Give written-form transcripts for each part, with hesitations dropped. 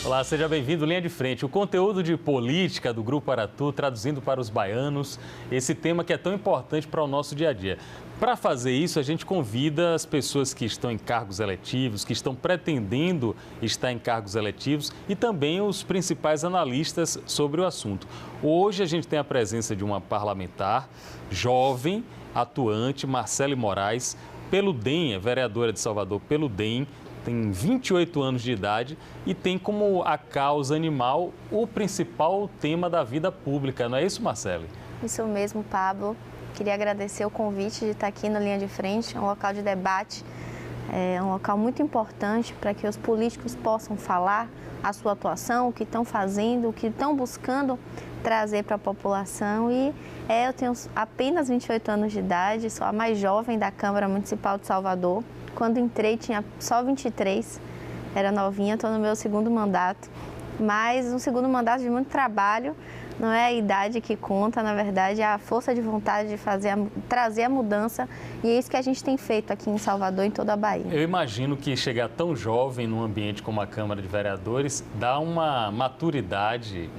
Olá, seja bem-vindo, Linha de Frente. O conteúdo de política do Grupo Aratu, traduzindo para os baianos, esse tema que é tão importante para o nosso dia a dia. Para fazer isso, a gente convida as pessoas que estão em cargos eletivos, que estão pretendendo estar em cargos eletivos e também os principais analistas sobre o assunto. Hoje a gente tem a presença de uma parlamentar jovem, atuante, Marcele Moraes, pelo DEM, é vereadora de Salvador pelo DEM, tem 28 anos de idade e tem como a causa animal o principal tema da vida pública, não é isso, Marcele? Isso mesmo, Pablo. Queria agradecer o convite de estar aqui na Linha de Frente, é um local de debate, é um local muito importante para que os políticos possam falar a sua atuação, o que estão fazendo, o que estão buscando trazer para a população. E eu tenho apenas 28 anos de idade, sou a mais jovem da Câmara Municipal de Salvador. Quando entrei tinha só 23, era novinha, estou no meu segundo mandato, mas um segundo mandato de muito trabalho. Não é a idade que conta, na verdade, é a força de vontade de trazer a mudança. E é isso que a gente tem feito aqui em Salvador, em toda a Bahia. Eu imagino que chegar tão jovem num ambiente como a Câmara de Vereadores dá uma maturidade,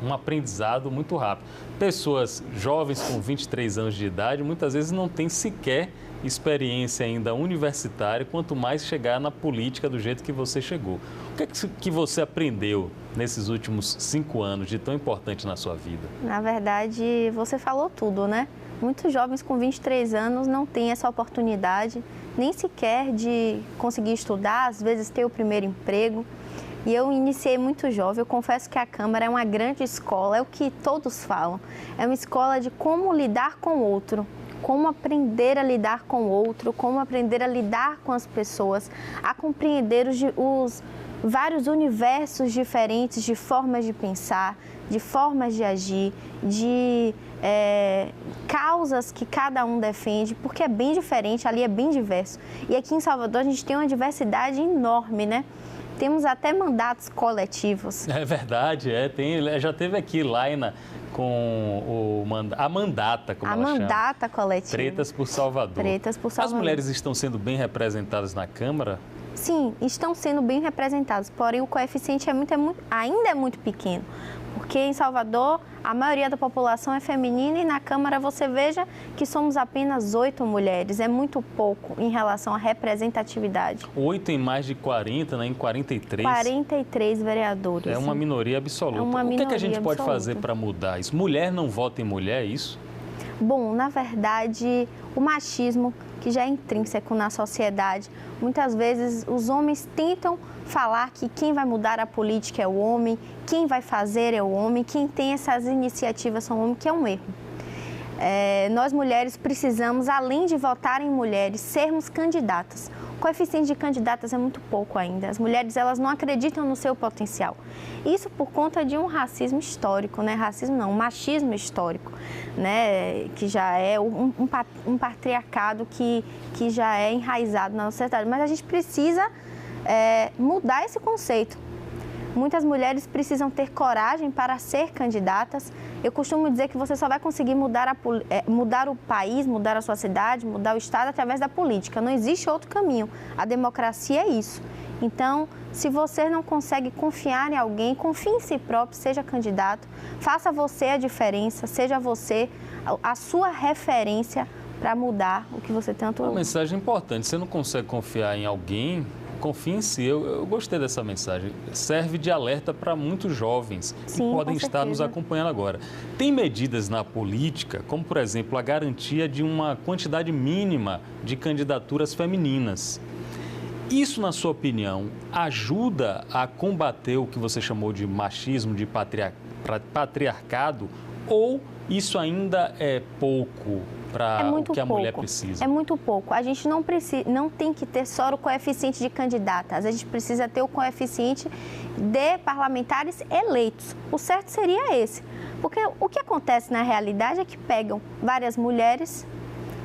um aprendizado muito rápido. Pessoas jovens com 23 anos de idade muitas vezes não têm sequer experiência ainda universitária, quanto mais chegar na política do jeito que você chegou. O que é que você aprendeu nesses últimos 5 anos de tão importante na sua vida? Na verdade, você falou tudo, né? Muitos jovens com 23 anos não têm essa oportunidade, nem sequer de conseguir estudar, às vezes ter o primeiro emprego. E eu iniciei muito jovem, eu confesso que a Câmara é uma grande escola, é o que todos falam. É uma escola de como lidar com o outro. Como aprender a lidar com o outro, como aprender a lidar com as pessoas, a compreender os vários universos diferentes de formas de pensar, de formas de agir, de causas que cada um defende, porque é bem diferente, ali é bem diverso. E aqui em Salvador a gente tem uma diversidade enorme, né? Temos até mandatos coletivos. É verdade, já teve aqui, Laina, com a mandata, como ela chama. A mandata coletiva. Pretas por Salvador. Pretas por Salvador. As mulheres estão sendo bem representadas na Câmara? Sim, estão sendo bem representadas, porém o coeficiente ainda é muito pequeno. Porque em Salvador a maioria da população é feminina e na Câmara você veja que somos apenas 8 mulheres. É muito pouco em relação à representatividade. 8 em mais de 40, né? Em 43. 43 vereadores. É uma minoria absoluta. É uma minoria o que é que a gente absoluta. pode fazer para mudar isso? Mulher não vota em mulher, é isso? Bom, na verdade, o machismo, que já é intrínseco na sociedade, muitas vezes os homens tentam falar que quem vai mudar a política é o homem, quem vai fazer é o homem, quem tem essas iniciativas são o homem, que é um erro. Nós mulheres precisamos, além de votar em mulheres, sermos candidatas. O coeficiente de candidatas é muito pouco ainda. As mulheres, elas não acreditam no seu potencial. Isso por conta de um racismo histórico, né? Racismo não, um machismo histórico, né? Que já é um patriarcado que já é enraizado na sociedade. Mas a gente precisa mudar esse conceito. Muitas mulheres precisam ter coragem para ser candidatas. Eu costumo dizer que você só vai conseguir mudar o país, mudar a sua cidade, mudar o estado através da política. Não existe outro caminho. A democracia é isso. Então, se você não consegue confiar em alguém, confie em si próprio, seja candidato, faça você a diferença, seja você a sua referência para mudar o que você tanto... Uma mensagem importante, você não consegue confiar em alguém... Confie em si. Eu gostei dessa mensagem. Serve de alerta para muitos jovens que podem estar nos acompanhando agora. Tem medidas na política, como, por exemplo, a garantia de uma quantidade mínima de candidaturas femininas. Isso, na sua opinião, ajuda a combater o que você chamou de machismo, de patriarcado, ou isso ainda é pouco para o que a mulher precisa? É muito pouco. A gente não tem que ter só o coeficiente de candidatas, a gente precisa ter o coeficiente de parlamentares eleitos. O certo seria esse, porque o que acontece na realidade é que pegam várias mulheres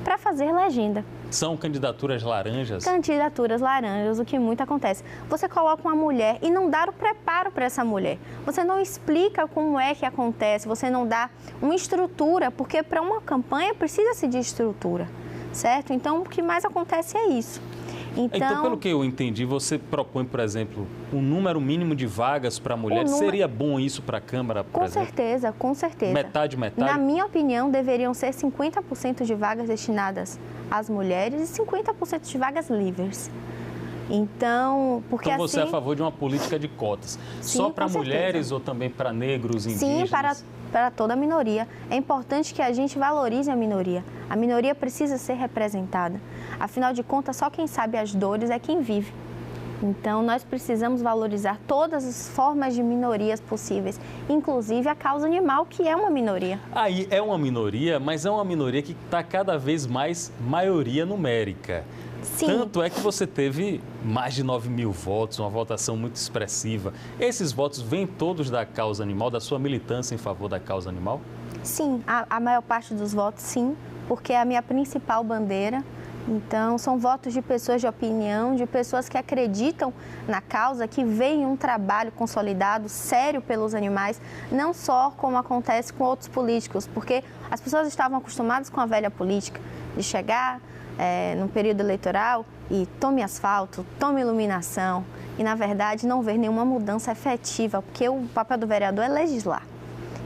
para fazer legenda. São candidaturas laranjas? Candidaturas laranjas, o que muito acontece. Você coloca uma mulher e não dá o preparo para essa mulher. Você não explica como é que acontece, você não dá uma estrutura, porque para uma campanha precisa-se de estrutura, certo? Então, o que mais acontece é isso. Então, pelo que eu entendi, você propõe, por exemplo, um número mínimo de vagas para mulheres. Seria bom isso para a Câmara, por exemplo? Certeza, com certeza. Metade? Na minha opinião, deveriam ser 50% de vagas destinadas às mulheres e 50% de vagas livres. Então, porque então você assim... é a favor de uma política de cotas? Sim, só para mulheres ou também para negros, indígenas? Sim, para toda a minoria. É importante que a gente valorize a minoria. A minoria precisa ser representada. Afinal de contas, só quem sabe as dores é quem vive. Então, nós precisamos valorizar todas as formas de minorias possíveis, inclusive a causa animal, que é uma minoria. Aí é uma minoria, mas é uma minoria que está cada vez mais maioria numérica. Sim. Tanto é que você teve mais de 9 mil votos, uma votação muito expressiva. Esses votos vêm todos da causa animal, da sua militância em favor da causa animal? Sim, a maior parte dos votos, sim, porque é a minha principal bandeira. Então, são votos de pessoas de opinião, de pessoas que acreditam na causa, que veem um trabalho consolidado, sério pelos animais, não só como acontece com outros políticos, porque as pessoas estavam acostumadas com a velha política, de chegar no período eleitoral e tome asfalto, tome iluminação, e, na verdade, não ver nenhuma mudança efetiva, porque o papel do vereador é legislar.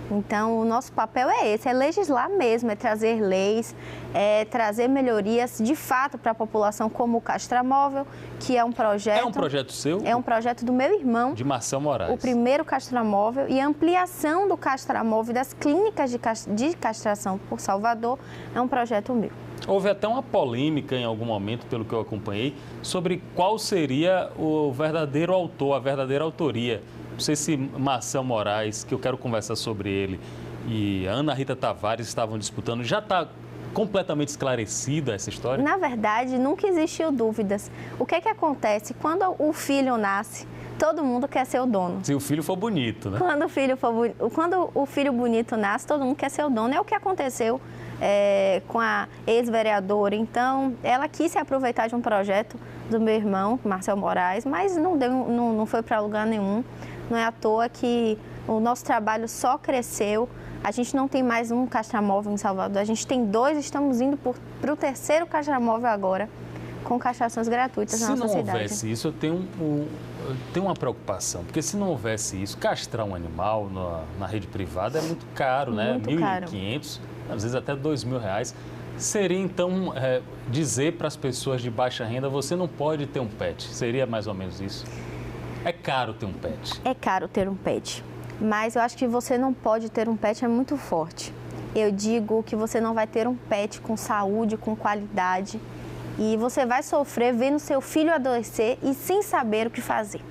Então, o nosso papel é esse, é legislar mesmo, é trazer leis, é trazer melhorias de fato para a população, como o castramóvel, que é um projeto... É um projeto seu? É um projeto do meu irmão. De Marcel Moraes. O primeiro castramóvel e a ampliação do castramóvel das clínicas de castração por Salvador é um projeto meu. Houve até uma polêmica em algum momento, pelo que eu acompanhei, sobre qual seria o verdadeiro autor, a verdadeira autoria. Não sei se Marcel Moraes, que eu quero conversar sobre ele, e a Ana Rita Tavares estavam disputando. Já está completamente esclarecida essa história? Na verdade, nunca existiu dúvidas. O que é que acontece? Quando o filho nasce, todo mundo quer ser o dono. Se o filho for bonito, né? Quando o filho bonito nasce, todo mundo quer ser o dono. É o que aconteceu com a ex-vereadora. Então, ela quis se aproveitar de um projeto do meu irmão, Marcel Moraes, mas não foi para lugar nenhum. Não é à toa que o nosso trabalho só cresceu. A gente não tem mais um castramóvel em Salvador, a gente tem 2, estamos indo para o 3º castramóvel agora, com castrações gratuitas na nossa cidade. Se não houvesse isso, eu tenho uma preocupação, porque se não houvesse isso, castrar um animal na rede privada é muito caro, né? Muito caro. R$1.500, às vezes até R$2.000. Seria, então, dizer para as pessoas de baixa renda, você não pode ter um pet. Seria mais ou menos isso? É caro ter um pet. É caro ter um pet, mas eu acho que você não pode ter um pet é muito forte. Eu digo que você não vai ter um pet com saúde, com qualidade, e você vai sofrer vendo seu filho adoecer e sem saber o que fazer.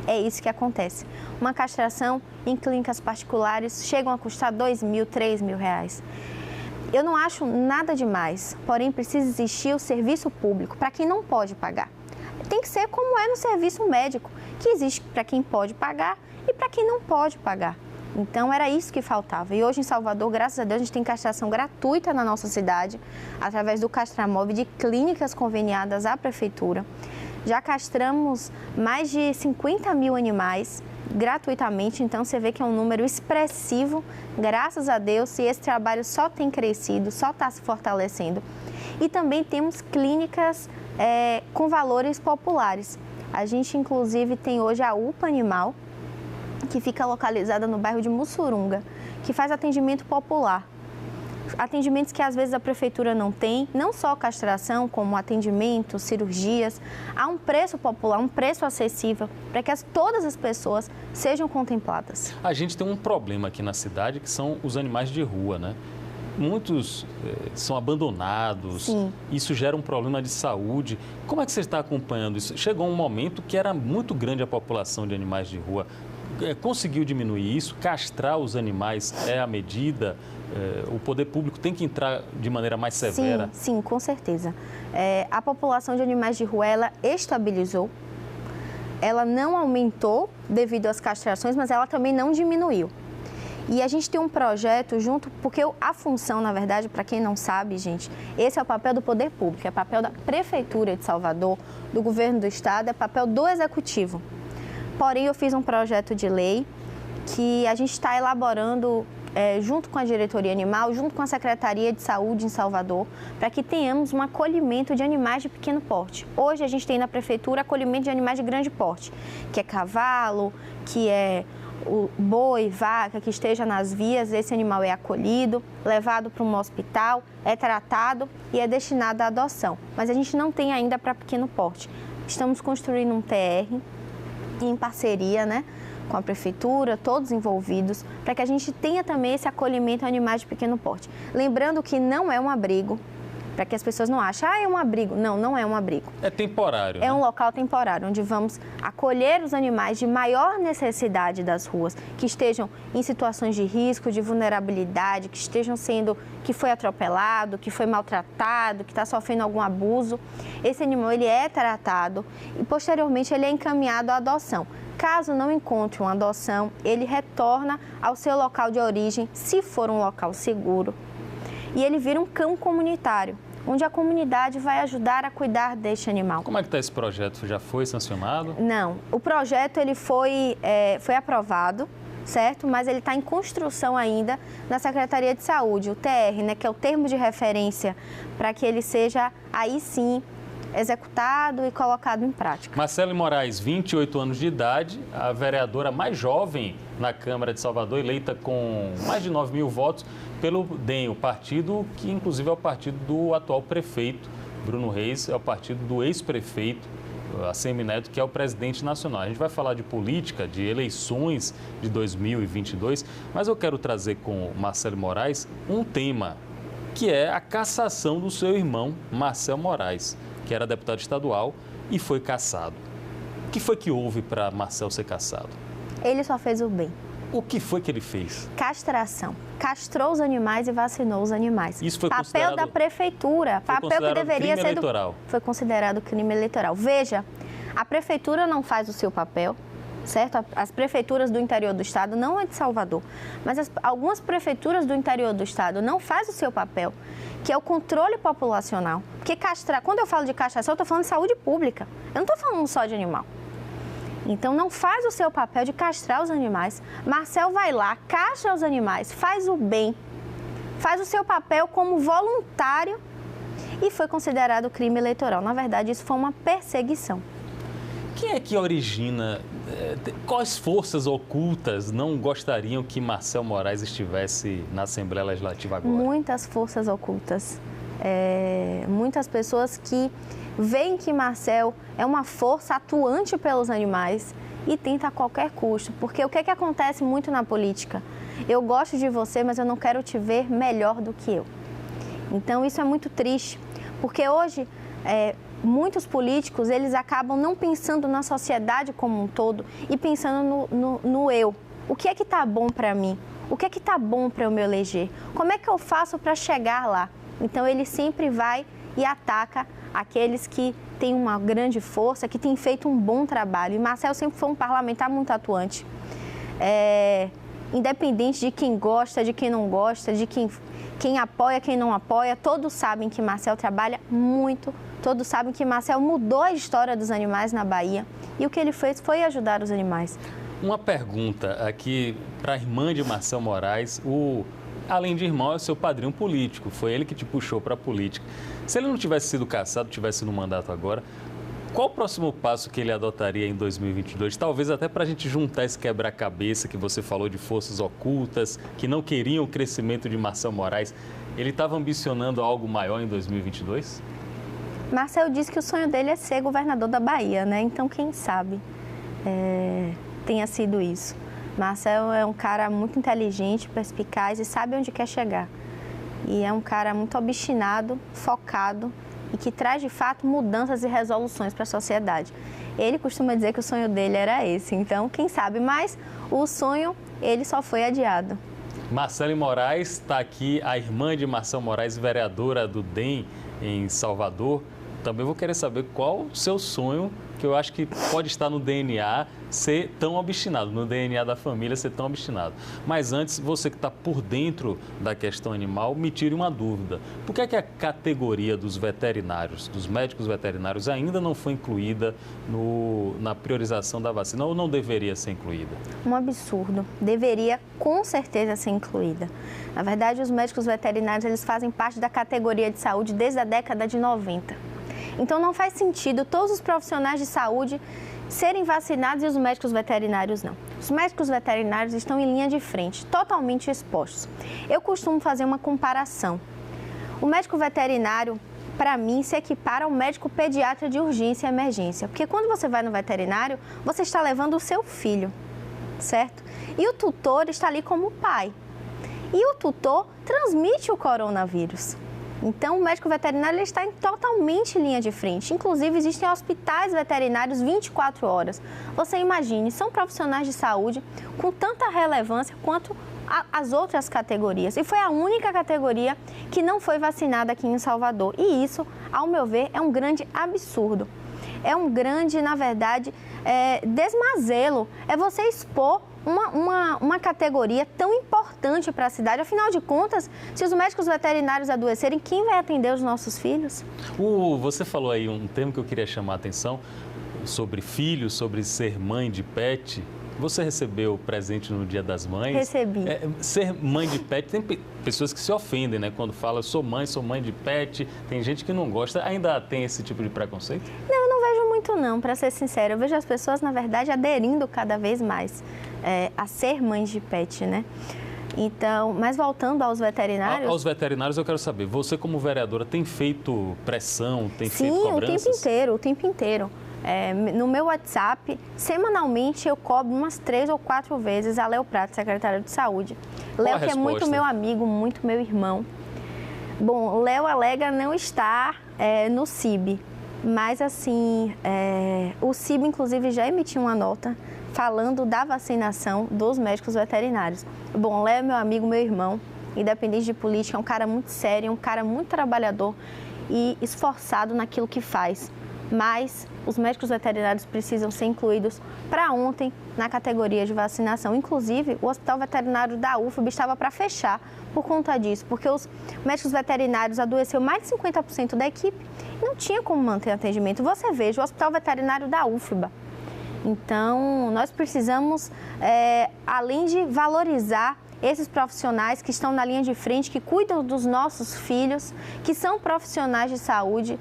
É isso que acontece. Uma castração em clínicas particulares chegam a custar R$2.000, R$3.000. Eu não acho nada demais, porém precisa existir o serviço público para quem não pode pagar. Tem que ser como é no serviço médico, que existe para quem pode pagar e para quem não pode pagar. Então, era isso que faltava. E hoje em Salvador, graças a Deus, a gente tem castração gratuita na nossa cidade, através do castramóvel de clínicas conveniadas à prefeitura. Já castramos mais de 50 mil animais gratuitamente, então você vê que é um número expressivo, graças a Deus, e esse trabalho só tem crescido, só está se fortalecendo. E também temos clínicas com valores populares. A gente, inclusive, tem hoje a UPA Animal, que fica localizada no bairro de Mussurunga, que faz atendimento popular. Atendimentos que às vezes a prefeitura não tem, não só castração, como atendimento, cirurgias, há um preço popular, um preço acessível para que todas as pessoas sejam contempladas. A gente tem um problema aqui na cidade que são os animais de rua, né? Muitos são abandonados, Sim. Isso gera um problema de saúde. Como é que você está acompanhando isso? Chegou um momento que era muito grande a população de animais de rua. Conseguiu diminuir isso? Castrar os animais é a medida? O poder público tem que entrar de maneira mais severa? Sim, com certeza. A população de animais de rua, ela estabilizou. Ela não aumentou devido às castrações, mas ela também não diminuiu. E a gente tem um projeto junto, porque a função, na verdade, para quem não sabe, gente, esse é o papel do poder público, é o papel da Prefeitura de Salvador, do Governo do Estado, é o papel do Executivo. Porém, eu fiz um projeto de lei que a gente está elaborando junto com a diretoria animal, junto com a Secretaria de Saúde em Salvador, para que tenhamos um acolhimento de animais de pequeno porte. Hoje a gente tem na prefeitura acolhimento de animais de grande porte, que é cavalo, que é o boi, vaca, que esteja nas vias, esse animal é acolhido, levado para um hospital, é tratado e é destinado à adoção. Mas a gente não tem ainda para pequeno porte. Estamos construindo um TR em parceria, né, com a prefeitura, todos envolvidos, para que a gente tenha também esse acolhimento a animais de pequeno porte. Lembrando que não é um abrigo, para que as pessoas não achem, é um abrigo. Não, não é um abrigo. É temporário, É um local temporário, onde vamos acolher os animais de maior necessidade das ruas, que estejam em situações de risco, de vulnerabilidade, que foi atropelado, que foi maltratado, que está sofrendo algum abuso. Esse animal, ele é tratado e, posteriormente, ele é encaminhado à adoção. Caso não encontre uma adoção, ele retorna ao seu local de origem, se for um local seguro, e ele vira um cão comunitário, onde a comunidade vai ajudar a cuidar deste animal. Como é que está esse projeto? Já foi sancionado? Não, o projeto ele foi aprovado, certo? Mas ele está em construção ainda na Secretaria de Saúde, o TR, né, que é o termo de referência, para que ele seja, aí sim, executado e colocado em prática. Marcele Moraes, 28 anos de idade, a vereadora mais jovem na Câmara de Salvador, eleita com mais de 9 mil votos pelo DEM, o partido que inclusive é o partido do atual prefeito, Bruno Reis, é o partido do ex-prefeito, ACM Neto, que é o presidente nacional. A gente vai falar de política, de eleições de 2022, mas eu quero trazer com Marcele Moraes um tema, que é a cassação do seu irmão, Marcel Moraes, que era deputado estadual e foi cassado. O que foi que houve para Marcel ser cassado? Ele só fez o bem. O que foi que ele fez? Castração. Castrou os animais e vacinou os animais. Isso foi papel da prefeitura. Papel que deveria ser eleitoral. Foi considerado crime eleitoral. Veja, a prefeitura não faz o seu papel, certo? As prefeituras do interior do estado, não é de Salvador, mas algumas prefeituras do interior do estado não fazem o seu papel, que é o controle populacional. Porque quando eu falo de castração, eu estou falando de saúde pública. Eu não estou falando só de animal. Então, não faz o seu papel de castrar os animais. Marcel vai lá, castra os animais, faz o bem, faz o seu papel como voluntário e foi considerado crime eleitoral. Na verdade, isso foi uma perseguição. Quem é que origina, quais forças ocultas não gostariam que Marcel Moraes estivesse na Assembleia Legislativa agora? Muitas forças ocultas. Muitas pessoas que veem que Marcel é uma força atuante pelos animais e tenta a qualquer custo. Porque o que acontece muito na política? Eu gosto de você, mas eu não quero te ver melhor do que eu. Então, isso é muito triste, porque hoje muitos políticos, eles acabam não pensando na sociedade como um todo e pensando no eu. O que é que está bom para mim? O que é que está bom para eu me eleger? Como é que eu faço para chegar lá? Então, ele sempre vai e ataca aqueles que têm uma grande força, que têm feito um bom trabalho. E Marcel sempre foi um parlamentar muito atuante. Independente de quem gosta, de quem não gosta, de quem apoia, quem não apoia, todos sabem que Marcel trabalha muito, todos sabem que Marcel mudou a história dos animais na Bahia e o que ele fez foi ajudar os animais. Uma pergunta aqui para a irmã de Marcel Moraes, além de irmão, é o seu padrinho político, foi ele que te puxou para a política. Se ele não tivesse sido cassado, tivesse no mandato agora, qual o próximo passo que ele adotaria em 2022? Talvez até para a gente juntar esse quebra-cabeça que você falou de forças ocultas, que não queriam o crescimento de Marcel Moraes. Ele estava ambicionando algo maior em 2022? Marcel disse que o sonho dele é ser governador da Bahia, né? Então, quem sabe tenha sido isso. Marcel é um cara muito inteligente, perspicaz e sabe onde quer chegar. E é um cara muito obstinado, focado e que traz, de fato, mudanças e resoluções para a sociedade. Ele costuma dizer que o sonho dele era esse, então, quem sabe, mas o sonho, ele só foi adiado. Marcele Moraes, está aqui a irmã de Marcel Moraes, vereadora do DEM em Salvador. Também vou querer saber qual o seu sonho que eu acho que pode estar no DNA ser tão obstinado, no DNA da família ser tão obstinado. Mas antes, você que está por dentro da questão animal, me tire uma dúvida. Por que é que a categoria dos veterinários, dos médicos veterinários, ainda não foi incluída na priorização da vacina, ou não deveria ser incluída? Um absurdo. Deveria, com certeza, ser incluída. Na verdade, os médicos veterinários, eles fazem parte da categoria de saúde desde a década de 90. Então, não faz sentido todos os profissionais de saúde serem vacinados e os médicos veterinários não. Os médicos veterinários estão em linha de frente, totalmente expostos. Eu costumo fazer uma comparação. O médico veterinário, para mim, se equipara ao médico pediatra de urgência e emergência. Porque quando você vai no veterinário, você está levando o seu filho, certo? E o tutor está ali como pai. E o tutor transmite o coronavírus. Então, o médico veterinário ele está totalmente em linha de frente. Inclusive, existem hospitais veterinários 24 horas. Você imagine, são profissionais de saúde com tanta relevância quanto as outras categorias. E foi a única categoria que não foi vacinada aqui em Salvador. E isso, ao meu ver, é um grande absurdo. É um grande, na verdade, desmazelo. É você expor uma categoria tão importante para a cidade. Afinal de contas, se os médicos veterinários adoecerem, quem vai atender os nossos filhos? Você falou aí um termo que eu queria chamar a atenção, sobre filhos, sobre ser mãe de pet. Você recebeu presente no Dia das Mães? Recebi. Ser mãe de pet, tem pessoas que se ofendem, né? Quando fala, sou mãe de pet. Tem gente que não gosta. Ainda tem esse tipo de preconceito? Não, eu não vejo muito não, para ser sincera. Eu vejo as pessoas, na verdade, aderindo cada vez mais a ser mães de pet, né? Então, mas voltando aos veterinários... Aos veterinários eu quero saber, você como vereadora tem feito pressão, tem feito cobranças? Sim, o tempo inteiro. No meu WhatsApp, semanalmente eu cobro umas 3 ou 4 vezes a Léo Prato, secretária de Saúde. Léo, que é muito meu amigo, muito meu irmão. Bom, Léo alega não estar no CIB, mas assim, o CIB inclusive já emitiu uma nota falando da vacinação dos médicos veterinários. Bom, Léo é meu amigo, meu irmão, independente de política, é um cara muito sério, é um cara muito trabalhador e esforçado naquilo que faz. Mas os médicos veterinários precisam ser incluídos para ontem na categoria de vacinação. Inclusive, o Hospital Veterinário da UFBA estava para fechar por conta disso, porque os médicos veterinários adoeceu mais de 50% da equipe e não tinha como manter atendimento. Você veja, o Hospital Veterinário da UFBA. Então, nós precisamos, além de valorizar esses profissionais que estão na linha de frente, que cuidam dos nossos filhos, que são profissionais de saúde,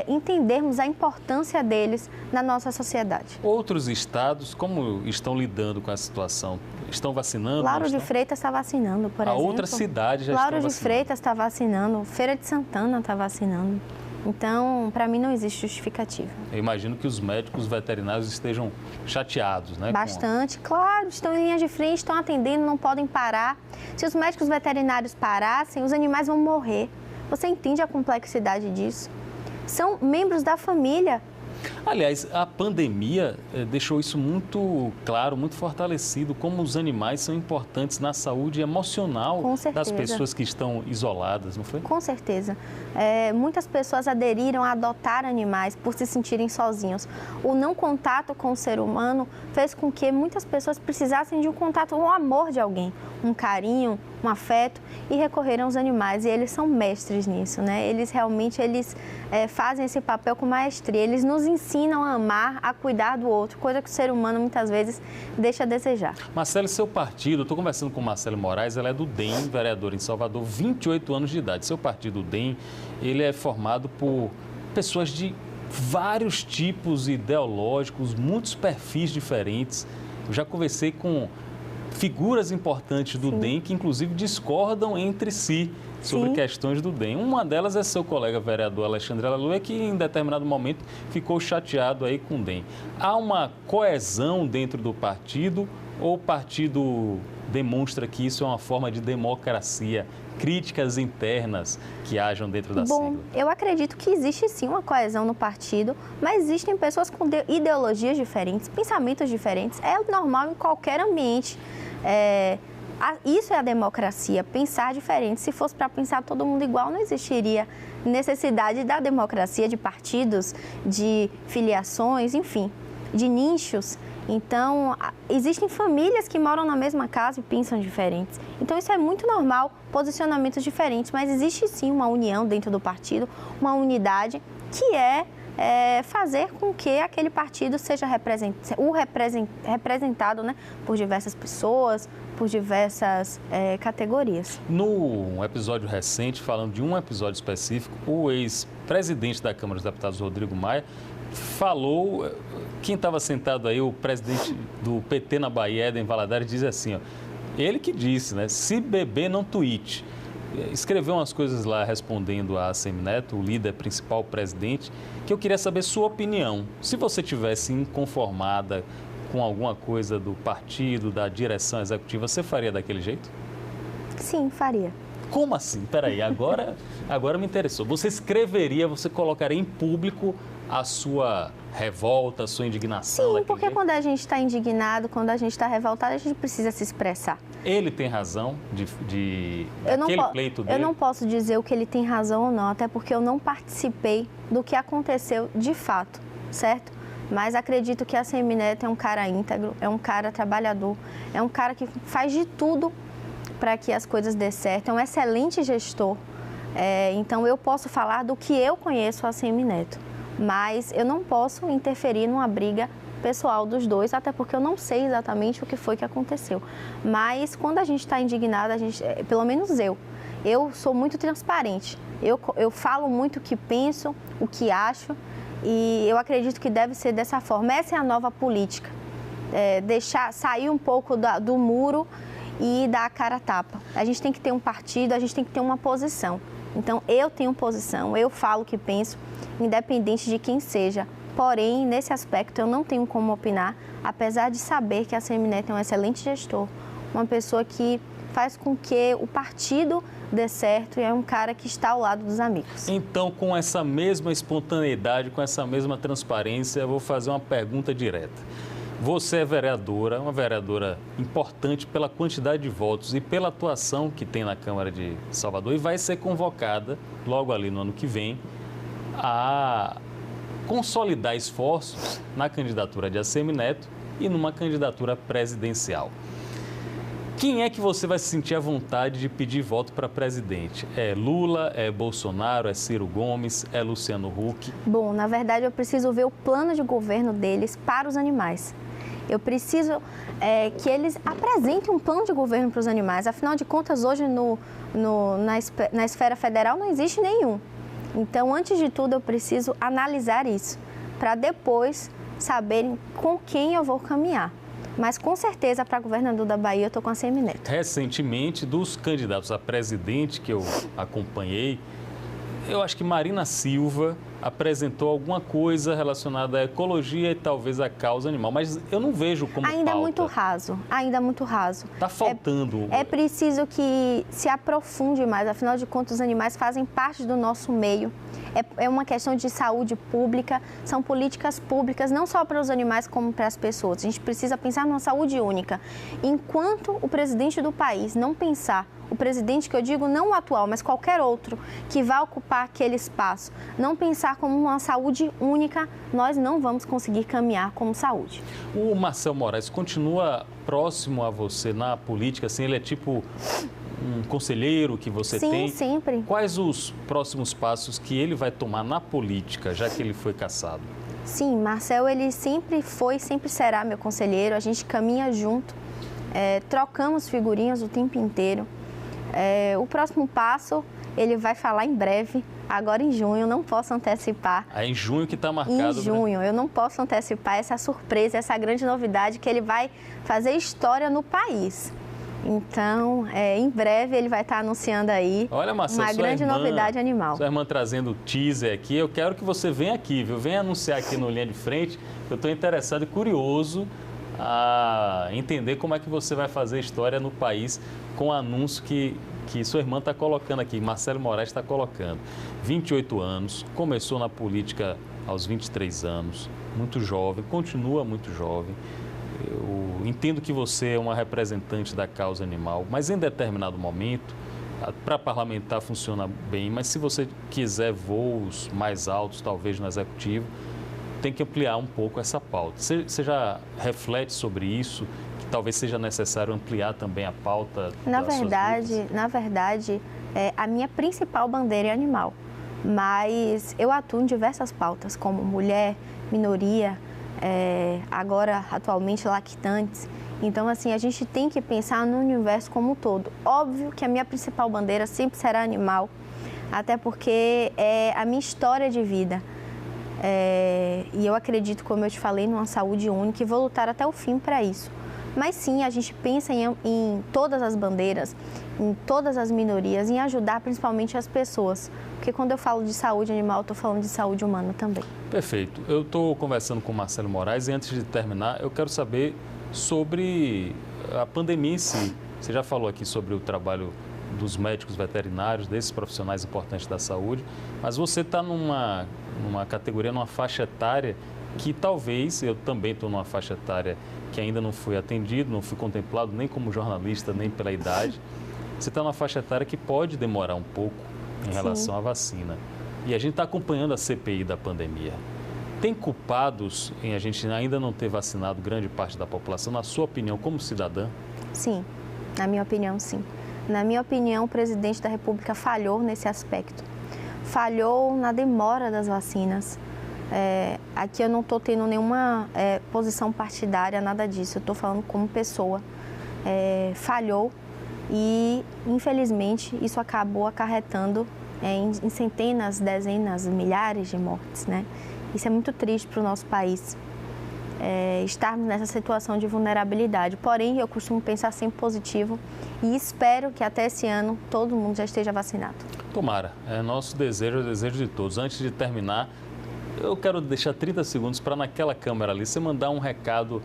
entendermos a importância deles na nossa sociedade. Outros estados, como estão lidando com a situação? Estão vacinando? Lauro de Freitas está vacinando, por exemplo. A outra cidade já está vacinando. Lauro de Freitas está vacinando, Feira de Santana está vacinando. Então, para mim, não existe justificativa. Eu imagino que os médicos veterinários estejam chateados, né? Bastante, claro. Estão em linha de frente, estão atendendo, não podem parar. Se os médicos veterinários parassem, os animais vão morrer. Você entende a complexidade disso? São membros da família. Aliás, a pandemia deixou isso muito claro, muito fortalecido, como os animais são importantes na saúde emocional das pessoas que estão isoladas, não foi? Com certeza. Muitas pessoas aderiram a adotar animais por se sentirem sozinhos. O não contato com o ser humano fez com que muitas pessoas precisassem de um contato, um amor de alguém, um carinho, um afeto, e recorreram aos animais. E eles são mestres nisso, né? Eles realmente fazem esse papel com maestria. Eles nos ensinam a amar, a cuidar do outro, coisa que o ser humano muitas vezes deixa a desejar. Marcelo, seu partido, estou conversando com Marcelo Moraes, ela é do DEM, vereadora em Salvador, 28 anos de idade. Seu partido, o DEM, ele é formado por pessoas de vários tipos ideológicos, muitos perfis diferentes. Eu já conversei com figuras importantes do DEM que, inclusive, discordam entre si sobre questões do DEM. Uma delas é seu colega vereador Alexandre Aleluia, que em determinado momento ficou chateado aí com o DEM. Há uma coesão dentro do partido ou o partido demonstra que isso é uma forma de democracia, críticas internas que hajam dentro da sigla? Eu acredito que existe sim uma coesão no partido, mas existem pessoas com ideologias diferentes, pensamentos diferentes. É normal em qualquer ambiente Isso é a democracia, pensar diferente. Se fosse para pensar todo mundo igual, não existiria necessidade da democracia, de partidos, de filiações, enfim, de nichos. Então, existem famílias que moram na mesma casa e pensam diferentes. Então, isso é muito normal, posicionamentos diferentes, mas existe sim uma união dentro do partido, uma unidade que é fazer com que aquele partido seja representado, né, por diversas pessoas, por diversas categorias. No episódio recente, falando de um episódio específico, o ex-presidente da Câmara dos Deputados, Rodrigo Maia, falou, quem estava sentado aí, o presidente do PT na Bahia, Éden Valadares, diz assim, ó, ele que disse, né, se beber não tuite. Escreveu umas coisas lá respondendo a Semineto, o líder principal, o presidente, que eu queria saber sua opinião. Se você tivesse inconformada com alguma coisa do partido, da direção executiva, você faria daquele jeito? Sim, faria. Como assim? Peraí, agora me interessou. Você escreveria, você colocaria em público a sua revolta, a sua indignação? Sim, porque quando a gente está indignado, quando a gente está revoltado, a gente precisa se expressar. Ele tem razão daquele pleito dele? Eu não posso dizer o que ele tem razão ou não, até porque eu não participei do que aconteceu de fato, certo? Mas acredito que a Semineto é um cara íntegro, é um cara trabalhador, é um cara que faz de tudo para que as coisas dê certo, é um excelente gestor. Então, eu posso falar do que eu conheço a Semineto, mas eu não posso interferir numa briga pessoal dos dois, até porque eu não sei exatamente o que foi que aconteceu. Mas quando a gente está indignada, pelo menos eu sou muito transparente. Eu falo muito o que penso, o que acho, e eu acredito que deve ser dessa forma. Essa é a nova política, sair um pouco do muro e dar a cara a tapa. A gente tem que ter um partido, a gente tem que ter uma posição. Então, eu tenho posição, eu falo o que penso, independente de quem seja. Porém, nesse aspecto, eu não tenho como opinar, apesar de saber que a Semineto é um excelente gestor, uma pessoa que faz com que o partido dê certo e é um cara que está ao lado dos amigos. Então, com essa mesma espontaneidade, com essa mesma transparência, eu vou fazer uma pergunta direta. Você é vereadora, uma vereadora importante pela quantidade de votos e pela atuação que tem na Câmara de Salvador e vai ser convocada, logo ali no ano que vem, a consolidar esforços na candidatura de Semineto e numa candidatura presidencial. Quem é que você vai se sentir à vontade de pedir voto para presidente? É Lula, é Bolsonaro, é Ciro Gomes, é Luciano Huck? Bom, na verdade eu preciso ver o plano de governo deles para os animais. Eu preciso que eles apresentem um plano de governo para os animais. Afinal de contas, hoje na esfera federal não existe nenhum. Então, antes de tudo, eu preciso analisar isso, para depois saber com quem eu vou caminhar. Mas, com certeza, para governador da Bahia, eu estou com a Semineto. Recentemente, dos candidatos a presidente que eu acompanhei, eu acho que Marina Silva apresentou alguma coisa relacionada à ecologia e talvez à causa animal, mas eu não vejo como ainda pauta. Ainda é muito raso. Está faltando. É preciso que se aprofunde mais, afinal de contas, os animais fazem parte do nosso meio. É uma questão de saúde pública, são políticas públicas, não só para os animais como para as pessoas. A gente precisa pensar numa saúde única. Enquanto o presidente do país não pensar, o presidente que eu digo não o atual, mas qualquer outro que vá ocupar aquele espaço, não pensar como uma saúde única, nós não vamos conseguir caminhar como saúde. O Marcel Moraes continua próximo a você na política, assim, ele é tipo um conselheiro que você tem? Sim, sempre. Quais os próximos passos que ele vai tomar na política, já que ele foi cassado? Sim, Marcel, ele sempre foi, sempre será meu conselheiro, a gente caminha junto, trocamos figurinhas o tempo inteiro. O próximo passo, ele vai falar em breve, agora em junho, não posso antecipar. É em junho que está marcado? Em junho, eu não posso antecipar essa surpresa, essa grande novidade que ele vai fazer história no país. Então, em breve ele vai estar anunciando aí. Olha, Marcelo, uma grande novidade animal. Sua irmã trazendo teaser aqui, eu quero que você venha aqui, viu? Venha anunciar aqui no Linha de Frente, eu estou interessado e curioso a entender como é que você vai fazer história no país com o anúncio que sua irmã está colocando aqui, Marcelo Moraes está colocando. 28 anos, começou na política aos 23 anos, muito jovem, continua muito jovem. entendo que você é uma representante da causa animal, mas em determinado momento, para parlamentar funciona bem, mas se você quiser voos mais altos, talvez no executivo, tem que ampliar um pouco essa pauta. Você já reflete sobre isso, que talvez seja necessário ampliar também a pauta das suas lutas? Na verdade, a minha principal bandeira é animal, mas eu atuo em diversas pautas, como mulher, minoria, agora atualmente lactantes. Então, assim, a gente tem que pensar no universo como um todo. Óbvio que a minha principal bandeira sempre será animal, até porque é a minha história de vida. E eu acredito, como eu te falei, numa saúde única e vou lutar até o fim para isso. Mas sim, a gente pensa em todas as bandeiras, em todas as minorias, em ajudar principalmente as pessoas. Porque quando eu falo de saúde animal, eu estou falando de saúde humana também. Perfeito. Eu estou conversando com o Marcelo Moraes e antes de terminar, eu quero saber sobre a pandemia em si. Você já falou aqui sobre o trabalho dos médicos veterinários, desses profissionais importantes da saúde, mas você está numa categoria, numa faixa etária que talvez, eu também estou numa faixa etária que ainda não fui atendido, não fui contemplado nem como jornalista, nem pela idade. Você está numa faixa etária que pode demorar um pouco em relação à vacina. E a gente está acompanhando a CPI da pandemia. Tem culpados em a gente ainda não ter vacinado grande parte da população, na sua opinião, como cidadã? Sim, na minha opinião, sim. Na minha opinião, o presidente da República falhou nesse aspecto. Falhou na demora das vacinas. Aqui eu não estou tendo nenhuma posição partidária, nada disso. Eu estou falando como pessoa. Falhou e, infelizmente, isso acabou acarretando em centenas, dezenas, milhares de mortes, né? Isso é muito triste para o nosso país, estarmos nessa situação de vulnerabilidade. Porém, eu costumo pensar sempre positivo e espero que até esse ano todo mundo já esteja vacinado. Tomara, é nosso desejo, é o desejo de todos. Antes de terminar, eu quero deixar 30 segundos para naquela câmera ali você mandar um recado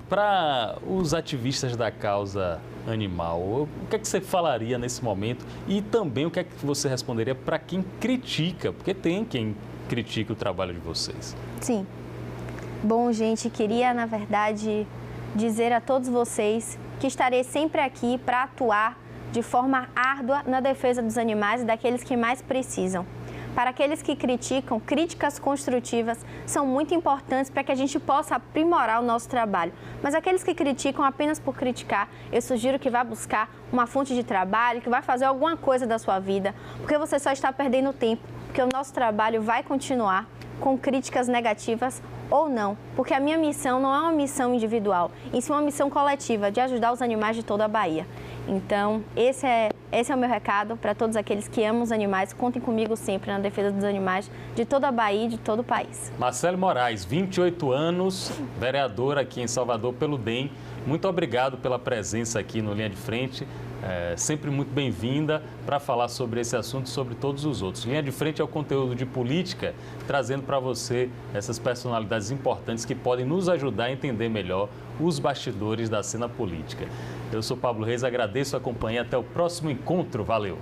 para os ativistas da causa animal. O que é que você falaria nesse momento e também o que é que você responderia para quem critica, porque tem quem critica o trabalho de vocês. Sim. Bom, gente, queria, na verdade, dizer a todos vocês que estarei sempre aqui para atuar de forma árdua na defesa dos animais e daqueles que mais precisam. Para aqueles que criticam, críticas construtivas são muito importantes para que a gente possa aprimorar o nosso trabalho. Mas aqueles que criticam apenas por criticar, eu sugiro que vá buscar uma fonte de trabalho, que vá fazer alguma coisa da sua vida, porque você só está perdendo tempo, porque o nosso trabalho vai continuar com críticas negativas ou não, porque a minha missão não é uma missão individual, e sim uma missão coletiva de ajudar os animais de toda a Bahia. Então, esse é o meu recado para todos aqueles que amam os animais. Contem comigo sempre na defesa dos animais de toda a Bahia e de todo o país. Marcelo Moraes, 28 anos, vereador aqui em Salvador pelo DEM. Muito obrigado pela presença aqui no Linha de Frente. Sempre muito bem-vinda para falar sobre esse assunto e sobre todos os outros. Linha de Frente é o conteúdo de política, trazendo para você essas personalidades importantes que podem nos ajudar a entender melhor os bastidores da cena política. Eu sou Pablo Reis, agradeço a companhia. Até o próximo encontro. Valeu!